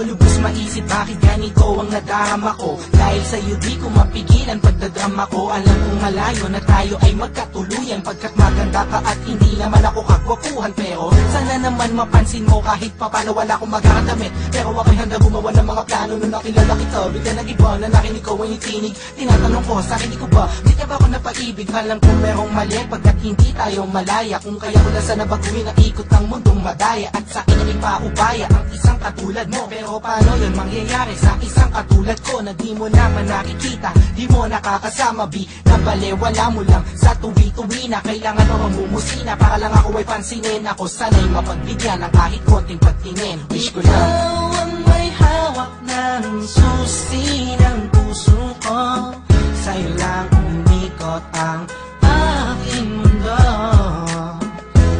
Lubos maisip bakit ganito ang nadarama ko. Dahil sa'yo di ko mapigilan pagdadrama ko. Alam kong malayo na tayo ay magkatuluyan, pagkat maganda ka at hindi naman ako kagwapuhan. Pero sana naman mapansin mo kahit papano wala akong magkakadamit. Pero ako'y handa gumawa ng mga plano nung nakilala kita. Bigla nag-iba na nakinig ko ay tinig. Tinatanong ko sa akin ko ba di ka ba ako napaibig? Alam kong merong mali pagkat hindi tayo malaya. Kung kaya ko lang sana baguhin ang ikot ng mundong madaya. At sa akin ay ipaubaya ang isang katulad mo. Pero paano yun mangyayari sa isang katulad ko na di mo naman nakikita, di mo nakakasama, na balewala mo lang sa tuwi-tuwi na kailangan mo mamumusina para lang ako ay pansinin. Ako sana'y mapagbigyan ng kahit konting pagtingin. Wish ko lang ikaw ang may hawak ng susi ng puso ko. Sa'yo lang umikot ang aking mundo.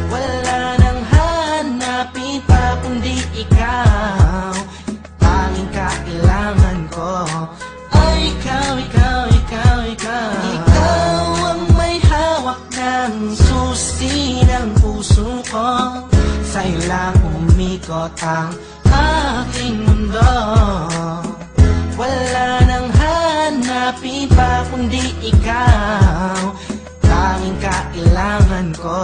Wala nang hanapin pa kundi ikaw. Tanging kailangan ko ay ikaw, ikaw, ikaw, ikaw. Ikaw ang may hawak ng susi ng puso ko. Sa'yo lang umikot ang aking mundo. Wala nang hanapin pa kundi ikaw. Tanging kailangan ko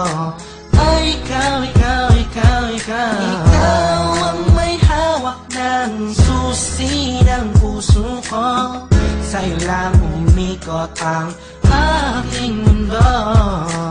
ay ikaw, ikaw, ikaw, ikaw. Ikaw ang may hawak ng susi ng puso ko. Sa'yo lang umikot ang aking mundo.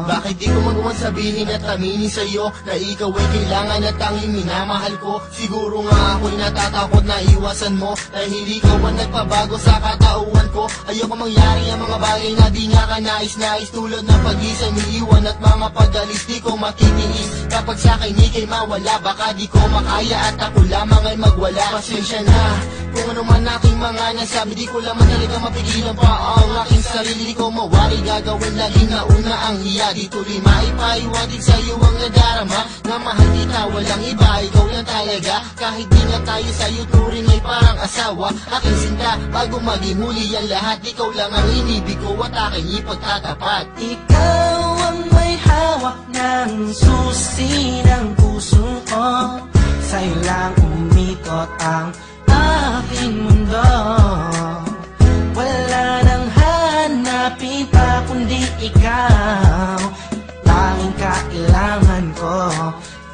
Bakit di ko magawa sabihin at aminin sa'yo na ikaw ay kailangan at tanging minamahal ko? Siguro nga ako'y natatakot na iwasan mo dahil ikaw ang nagpabago sa katauhan ko. Ayoko mangyari ang mga bagay na di nga ka nais-nais, tulad ng pag-isa, niiwan at mga pag-alis. Di ko makitiis kapag sa'kin ika'y mawala. Baka di ko makaya at ako lamang ay magwala. Pasensya na kung ano man aking mga nasabi, di ko lamang talaga mapigilan pa ang aking sarili. Di ko mawari gagawin laging nauna ang hiya. Di tuloy maipaiwatig sa'yo ang nadarama na mahal kita, walang iba, ikaw lang talaga. Kahit di na tayo sa'yo turing ay parang asawa. Aking sinta bago maging huli ang lahat. Ikaw lang ang inibig ko at aking ipagtatapat. Ikaw ang may hawak ng susi ng puso ko. Sa'yo lang umikot ang aking mundo. Wala nang hanapin pa kundi ikaw. Tanging kailangan ko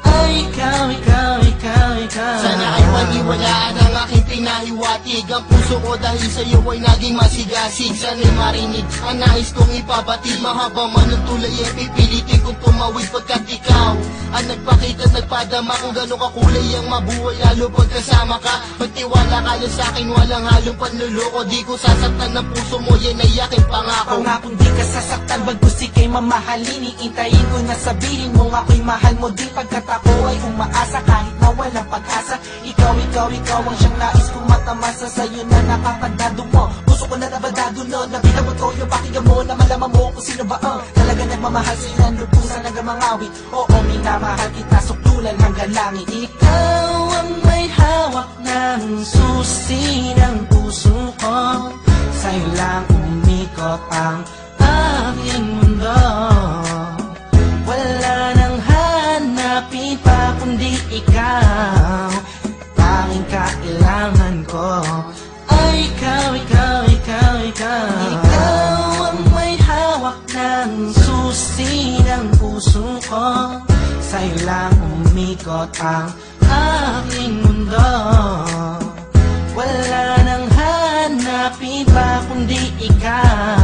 ay ikaw, ikaw, ikaw, ikaw. Sana ay maniwalaan ang aking pinahiwatig. Ang puso ko dahil sa'yo ay naging masigasig. Sana'y marinig ang nais kong ipabatid. Mahaba man ang tulay ay pipilitin kong tumawid pagkat ikaw ang nagpakita at nagpadama kung gano'ng kakulay ang mabuhay. Lalo pagkasama ka, magtiwala ka lang sa'kin, walang halong panluloko. Di ko sasaktan ng puso mo, yan ay aking pangako. Pangakong di ka sasaktan, bagkus ika'y mamahalin. Iintayin ko na sabihin mo ako'y mahal mo din, pagkat ako ay umaasa kahit na walang pag-asa. Ikaw, ikaw, ikaw ang siyang nais kong matamasa. Sa'yo na nakakagdado mo, puso ko na nabadado no. Nabilabot ko yung pakinggan mo na malaman mo kung sino ba ang talaga nagmamahal sa'yo ng lubusan hanggang mangawit. Oo, minamahal kita sukdulan hanggang langit. Ikaw ang may hawak ng susi ng puso ko. Sa'yo lang umikot ang aking mundo. Wala nang hanapin pa kundi ikaw. Tanging kailangan ko ay ikaw, ikaw, ikaw, ikaw. Ikaw ang may hawak ng susi ng puso ko. Sa'yo lang umikot ang aking mundo. Wala nang hanapin pa kundi ikaw.